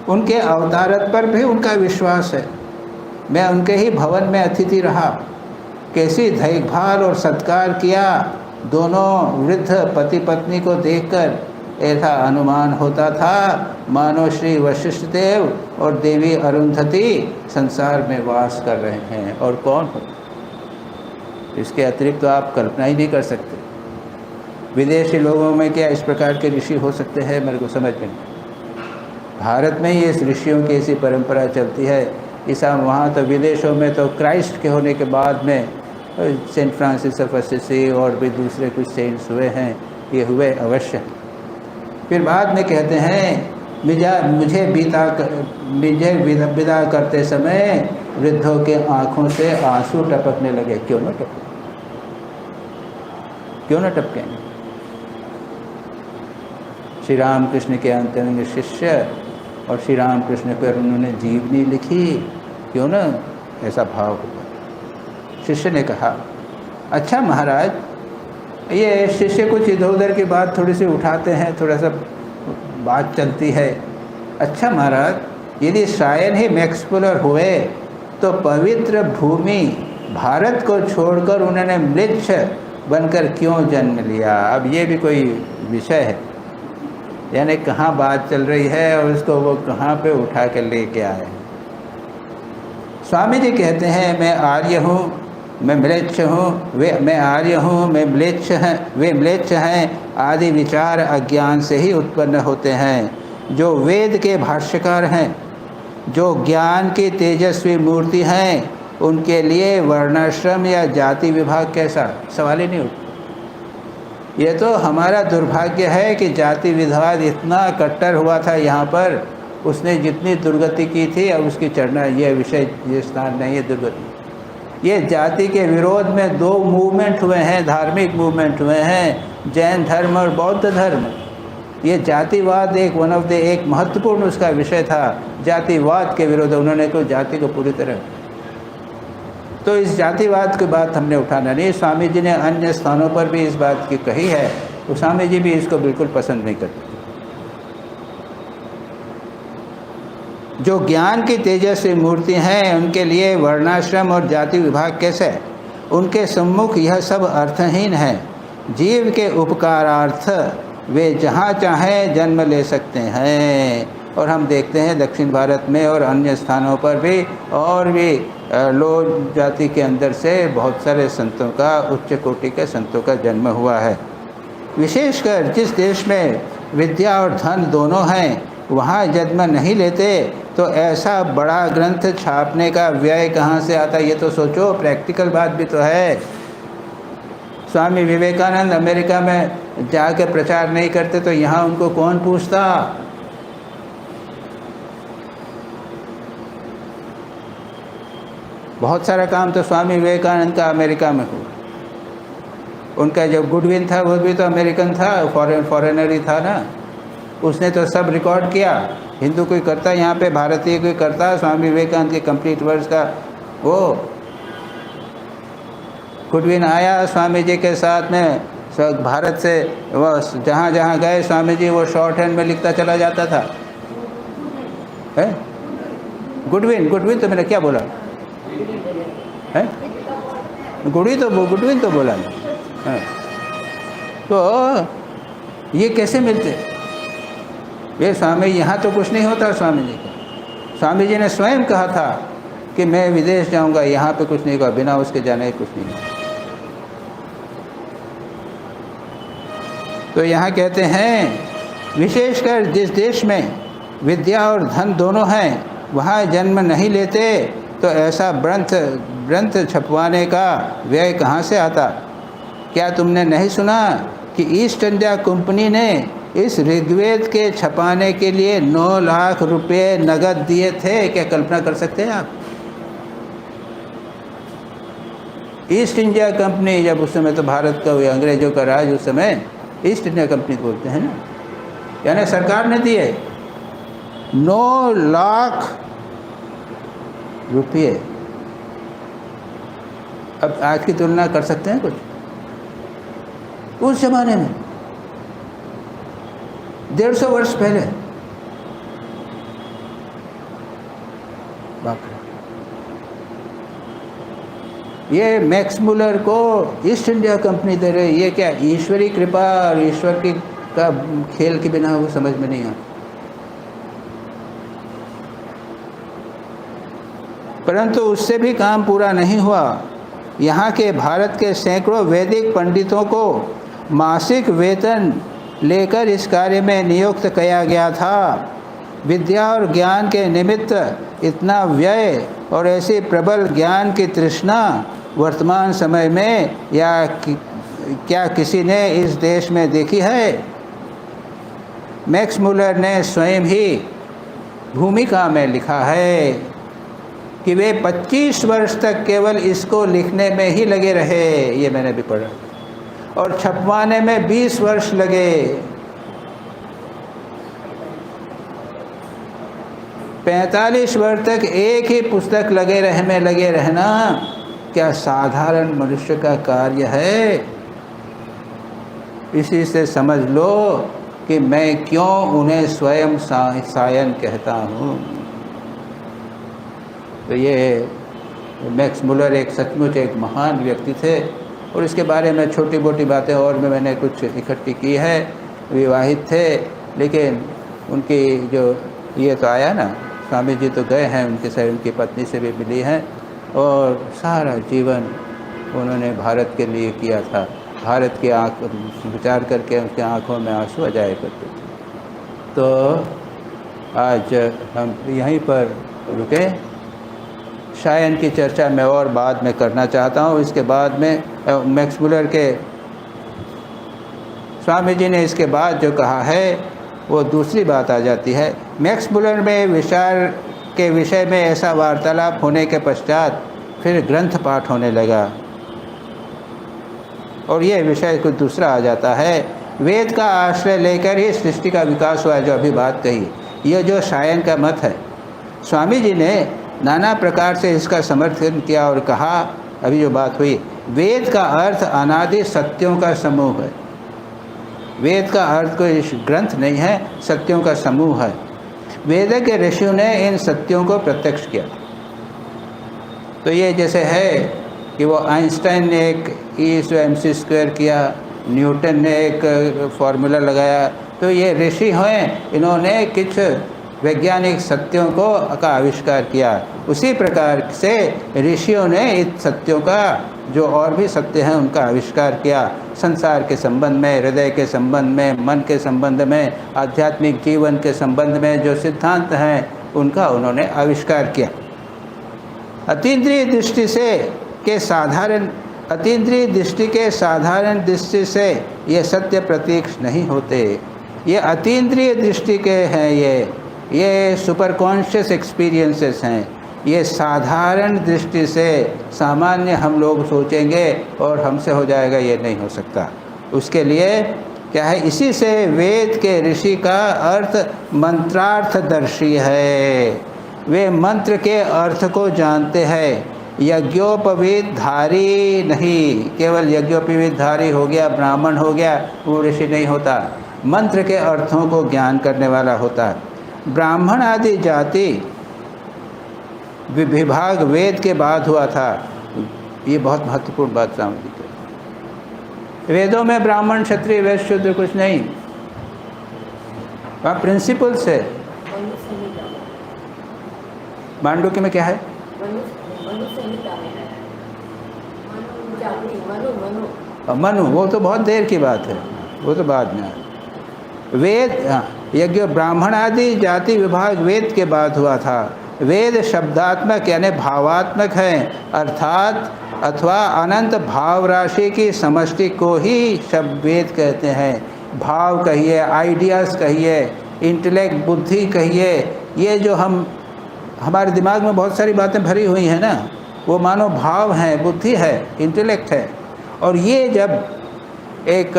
S1: उनके अवतारत पर भी उनका विश्वास है। मैं उनके ही भवन में अतिथि रहा, कैसी देखभाल और सत्कार किया। दोनों वृद्ध पति पत्नी को देखकर ऐसा अनुमान होता था मानो श्री वशिष्ठ देव और देवी अरुंधति संसार में वास कर रहे हैं, और कौन हो। इसके अतिरिक्त तो आप कल्पना ही नहीं कर सकते। विदेशी लोगों में क्या इस प्रकार के ऋषि हो सकते हैं, मेरे को समझ में नहीं। भारत में ही इस ऋषियों की ऐसी परंपरा चलती है। ईसा वहाँ तो विदेशों में तो क्राइस्ट के होने के बाद में सेंट फ्रांसिस ऑफ असिसी और भी दूसरे कुछ सेंट्स हुए हैं, ये हुए अवश्य। फिर बाद में कहते हैं मुझे विदा करते समय वृद्धों के आँखों से आंसू टपकने लगे। क्यों न टपके, क्यों न टपकेंगे? श्री राम कृष्ण के अंतरंग शिष्य और श्री राम कृष्ण पर उन्होंने जीवनी लिखी, क्यों न ऐसा भाव हुआ। शिष्य ने कहा, अच्छा महाराज, ये शिष्य कुछ इधर उधर की बात थोड़ी सी उठाते हैं, थोड़ा सा बात चलती है। अच्छा महाराज, यदि शायद ही मैक्सपुलर हुए तो पवित्र भूमि भारत को छोड़कर उन्होंने म्लेच्छ बनकर क्यों जन्म लिया? अब ये भी कोई विषय है, यानी कहाँ बात चल रही है और उसको वो कहाँ पे उठा कर लेके आए। स्वामी जी कहते हैं, मैं आर्य हूँ, मैं म्लेच्छ हूँ, मैं आर्य हूँ, मैं म्लेच्छ हैं, वे म्लेच्छ हैं आदि विचार अज्ञान से ही उत्पन्न होते हैं। जो वेद के भाष्यकार हैं, जो ज्ञान की तेजस्वी मूर्ति हैं, उनके लिए वर्णाश्रम या जाति विभाग कैसा सवाल ही नहीं उठता। ये तो हमारा दुर्भाग्य है कि जाति विभाग इतना कट्टर हुआ था यहाँ पर, उसने जितनी दुर्गति की थी, अब उसकी चढ़ना ये विषय, ये स्थान नहीं है दुर्गति। ये जाति के विरोध में दो मूवमेंट हुए हैं, धार्मिक मूवमेंट हुए हैं, जैन धर्म और बौद्ध धर्म। ये जातिवाद एक महत्वपूर्ण उसका विषय था। जातिवाद के विरोध उन्होंने तो जाति को पूरी तरह, तो इस जातिवाद की बात हमने उठाना नहीं। स्वामी जी ने अन्य स्थानों पर भी इस बात की कही है, तो स्वामी जी भी इसको बिल्कुल पसंद नहीं करते। जो ज्ञान की तेजस्वी मूर्ति हैं, उनके लिए वर्णाश्रम और जाति विभाग कैसे? उनके सम्मुख यह सब अर्थहीन है। जीव के उपकारार्थ वे जहाँ चाहें जन्म ले सकते हैं। और हम देखते हैं दक्षिण भारत में और अन्य स्थानों पर भी, और भी लोग जाति के अंदर से बहुत सारे संतों का, उच्च कोटि के संतों का जन्म हुआ है। विशेषकर जिस देश में विद्या और धन दोनों हैं, वहाँ जन्म नहीं लेते तो ऐसा बड़ा ग्रंथ छापने का व्यय कहाँ से आता? ये तो सोचो, प्रैक्टिकल बात भी तो है। स्वामी विवेकानंद अमेरिका में जाकर प्रचार नहीं करते तो यहाँ उनको कौन पूछता? बहुत सारा काम तो स्वामी विवेकानंद का अमेरिका में हुआ। उनका जो गुडविन था वो भी तो अमेरिकन था, फॉरेनर ही था ना। उसने तो सब रिकॉर्ड किया। हिंदू कोई करता, यहाँ पे भारतीय कोई करता, स्वामी विवेकानंद के कंप्लीट वर्ड्स का वो गुडविन आया स्वामी जी के साथ में, भारत से वो जहाँ जहाँ गए स्वामी जी वो शॉर्ट हैंड में लिखता चला जाता था। है गुडविन तो मैंने क्या बोला है? गुडविन तो बोला है। तो ये कैसे मिलते? ये स्वामी, यहाँ तो कुछ नहीं होता स्वामी जी का। स्वामी जी ने स्वयं कहा था कि मैं विदेश जाऊँगा, यहाँ पे कुछ नहीं होगा, बिना उसके जाने कुछ नहीं होगा। तो यहाँ कहते हैं, विशेषकर जिस देश में विद्या और धन दोनों हैं, वहाँ जन्म नहीं लेते तो ऐसा ग्रंथ छपवाने का व्यय कहाँ से आता? क्या तुमने नहीं सुना कि ईस्ट इंडिया कंपनी ने इस ऋग्वेद के छपाने के लिए 9 लाख रुपए नगद दिए थे? क्या कल्पना कर सकते हैं आप? ईस्ट इंडिया कंपनी, जब उस समय तो भारत का अंग्रेजों का राज, उस समय ईस्ट इंडिया कंपनी बोलते हैं ना, यानी सरकार ने दिए 9 लाख रुपये। अब आज की तुलना कर सकते हैं कुछ? उस जमाने में 150 वर्ष पहले, बाप रे, ये मैक्स मुलर को ईस्ट इंडिया कंपनी दे रही। ये क्या ईश्वरी कृपा और ईश्वर की का खेल के बिना वो समझ में नहीं आता। परंतु उससे भी काम पूरा नहीं हुआ। यहाँ के भारत के सैकड़ों वैदिक पंडितों को मासिक वेतन लेकर इस कार्य में नियुक्त किया गया था। विद्या और ज्ञान के निमित्त इतना व्यय और ऐसी प्रबल ज्ञान की तृष्णा वर्तमान समय में क्या किसी ने इस देश में देखी है? मैक्स मुलर ने स्वयं ही भूमिका में लिखा है कि वे 25 वर्ष तक केवल इसको लिखने में ही लगे रहे, ये मैंने भी पढ़ा, और छपवाने में 20 वर्ष लगे। 45 वर्ष तक एक ही पुस्तक लगे रहना क्या साधारण मनुष्य का कार्य है? इसी से समझ लो कि मैं क्यों उन्हें स्वयं सायन कहता हूँ। तो ये मैक्स मुलर एक सचमुच एक महान व्यक्ति थे, और इसके बारे में छोटी मोटी बातें और में मैंने कुछ इकट्ठी की है। विवाहित थे, लेकिन उनकी जो ये तो आया ना, स्वामी जी तो गए हैं, उनके से उनकी पत्नी से भी मिली हैं, और सारा जीवन उन्होंने भारत के लिए किया था। भारत की आँख विचार करके उनकी आँखों में आंसू आ जाया करते थे। तो आज हम यहीं पर रुके। शायन की चर्चा मैं और बाद में करना चाहता हूँ। इसके बाद में मैक्स मुलर के स्वामी जी ने इसके बाद जो कहा है वो दूसरी बात आ जाती है। मैक्स मुलर में विचार के विषय में ऐसा वार्तालाप होने के पश्चात फिर ग्रंथ पाठ होने लगा, और ये विषय कुछ दूसरा आ जाता है। वेद का आश्रय लेकर ही सृष्टि का विकास हुआ, जो अभी बात कही, यह जो शायन का मत है, स्वामी जी ने नाना प्रकार से इसका समर्थन किया और कहा, अभी जो बात हुई, वेद का अर्थ अनादि सत्यों का समूह है। वेद का अर्थ कोई ग्रंथ नहीं है, सत्यों का समूह है। वेद के ऋषियों ने इन सत्यों को प्रत्यक्ष किया। तो ये जैसे है कि वो आइंस्टाइन ने एक E/mc² किया, न्यूटन ने एक फॉर्मूला लगाया, तो ये ऋषि हैं, इन्होंने कुछ वैज्ञानिक सत्यों का आविष्कार किया। उसी प्रकार से ऋषियों ने इस सत्यों का, जो और भी सत्य हैं, उनका आविष्कार किया। संसार के संबंध में, हृदय के संबंध में, मन के संबंध में, आध्यात्मिक जीवन के संबंध में जो सिद्धांत हैं, उनका उन्होंने आविष्कार किया। अतीन्द्रिय दृष्टि के साधारण दृष्टि से ये सत्य प्रत्यक्ष नहीं होते। ये अतीन्द्रिय दृष्टि के हैं, ये सुपर कॉन्शियस एक्सपीरियंसेस हैं। ये साधारण दृष्टि से सामान्य हम लोग सोचेंगे और हमसे हो जाएगा, ये नहीं हो सकता। उसके लिए क्या है, इसी से वेद के ऋषि का अर्थ मंत्रार्थदर्शी है। वे मंत्र के अर्थ को जानते हैं, यज्ञोपवीतधारी नहीं। केवल यज्ञोपवीतधारी हो गया, ब्राह्मण हो गया, वो ऋषि नहीं होता। मंत्र के अर्थों को ज्ञान करने वाला होता है। ब्राह्मण आदि जाति विभाग वेद के बाद हुआ था। ये बहुत महत्वपूर्ण बात समझ। वेदों में ब्राह्मण, क्षत्रिय, वैश्य, शूद्र कुछ नहीं, वहाँ प्रिंसिपल्स है। मांडुक्य में क्या है? मनु, वो तो बहुत देर की बात है, वो तो बाद में। वेद, यज्ञ, ब्राह्मण आदि जाति विभाग वेद के बाद हुआ था। वेद शब्दात्मक यानी भावात्मक हैं, अर्थात अथवा अनंत भाव राशि की समष्टि को ही शब्द वेद कहते हैं। भाव कहिए, आइडियाज़ कहिए, इंटेलेक्ट, बुद्धि कहिए, ये जो हमारे दिमाग में बहुत सारी बातें भरी हुई हैं ना, वो मानो भाव हैं, बुद्धि है, इंटेलेक्ट है। और ये जब एक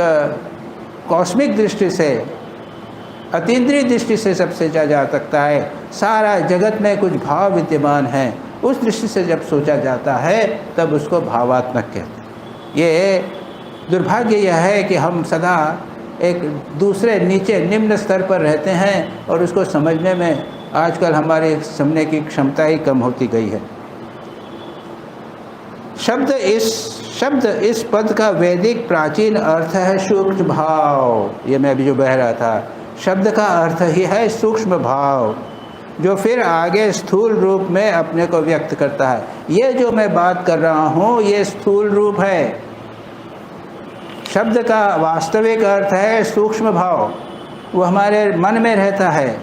S1: कॉस्मिक दृष्टि से, अतीन्द्रिय दृष्टि से सबसे जा सकता है, सारा जगत में कुछ भाव विद्यमान हैं, उस दृष्टि से जब सोचा जाता है तब उसको भावात्मक कहते हैं। ये दुर्भाग्य यह है कि हम सदा एक दूसरे नीचे निम्न स्तर पर रहते हैं और उसको समझने में आजकल हमारे समझने की क्षमता ही कम होती गई है। शब्द इस पद का वैदिक प्राचीन अर्थ है सूक्ष्म भाव। ये मैं अभी जो बह रहा था, शब्द का अर्थ ही है सूक्ष्म भाव, जो फिर आगे स्थूल रूप में अपने को व्यक्त करता है। ये जो मैं बात कर रहा हूँ, ये स्थूल रूप है। शब्द का वास्तविक अर्थ है सूक्ष्म भाव, वो हमारे मन में रहता है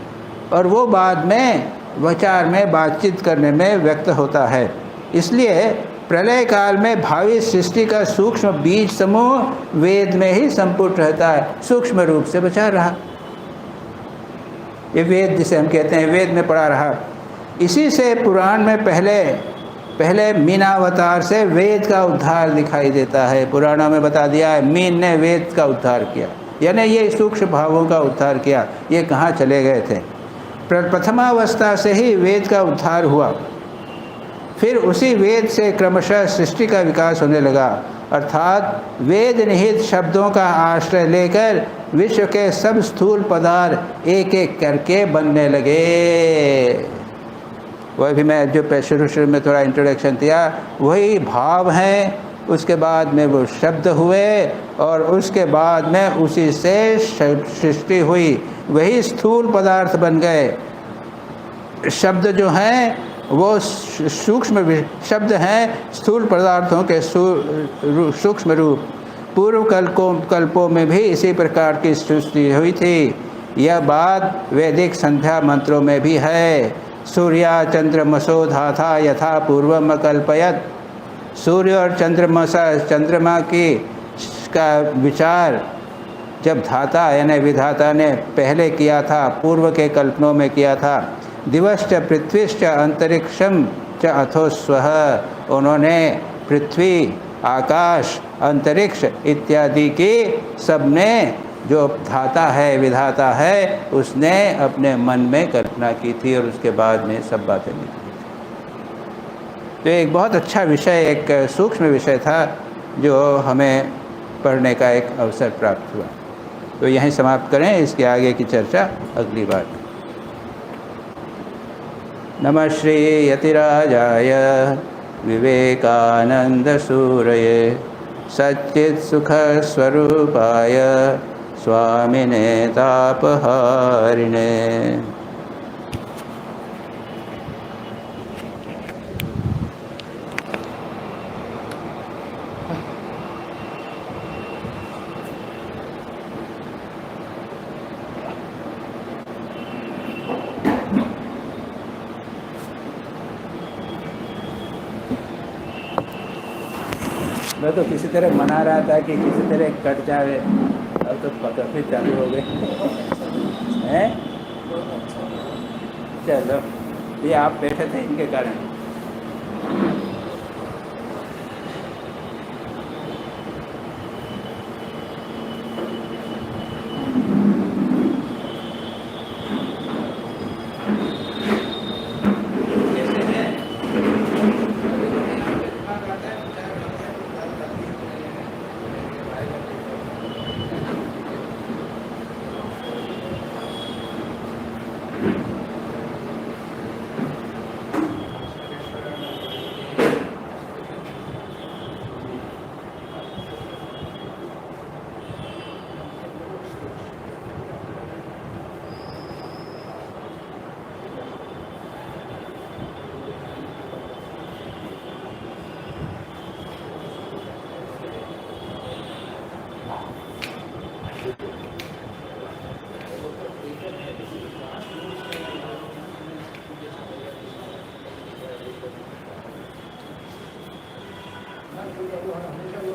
S1: और वो बाद में विचार में, बातचीत करने में व्यक्त होता है। इसलिए प्रलय काल में भावी सृष्टि का सूक्ष्म बीज समूह वेद में ही संपुट रहता है, सूक्ष्म रूप से बचा रहा। ये वेद जिसे हम कहते हैं, वेद में पड़ा रहा। इसी से पुराण में पहले मीनावतार से वेद का उद्धार दिखाई देता है। पुराणों में बता दिया है मीन ने वेद का उद्धार किया, यानी ये सूक्ष्म भावों का उद्धार किया। ये कहाँ चले गए थे? प्रथमावस्था से ही वेद का उद्धार हुआ, फिर उसी वेद से क्रमशः सृष्टि का विकास होने लगा, अर्थात वेद निहित शब्दों का आश्रय लेकर विश्व के सब स्थूल पदार्थ एक एक करके बनने लगे। वही भी मैं जो शुरू में थोड़ा इंट्रोडक्शन दिया, वही भाव हैं। उसके बाद में वो शब्द हुए और उसके बाद में उसी से सृष्टि हुई, वही स्थूल पदार्थ बन गए। शब्द जो हैं वो सूक्ष्म शब्द हैं, स्थूल पदार्थों के सूक्ष्म रूप। पूर्व कल्पों में भी इसी प्रकार की सृष्टि हुई थी। यह बात वैदिक संध्या मंत्रों में भी है। सूर्या चंद्रमसो धाता यथा पूर्वम अकल्पयत। सूर्य और चंद्रमा की का विचार जब धाता यानी विधाता ने पहले किया था, पूर्व के कल्पनों में किया था। दिवश्च पृथ्वीश्च अंतरिक्षम च अथो स्वः। उन्होंने पृथ्वी, आकाश, अंतरिक्ष इत्यादि की सबने जो धाता है, विधाता है, उसने अपने मन में कल्पना की थी और उसके बाद में सब बातें लिखी थी। तो एक बहुत अच्छा विषय, एक सूक्ष्म विषय था जो हमें पढ़ने का एक अवसर प्राप्त हुआ। तो यहीं समाप्त करें, इसके आगे की चर्चा अगली बार। नमः श्री यतिराजाय विवेकानंद सूरये सच्चित् सुख स्वरूपाय स्वामिने तापहारिणे। मैं तो किसी तरह मना रहा था कि किसी तरह कट जाए, अब तो पता फिर चालू हो गए हैं। चलो, ये आप बैठे थे इनके कारण। हमेशा वो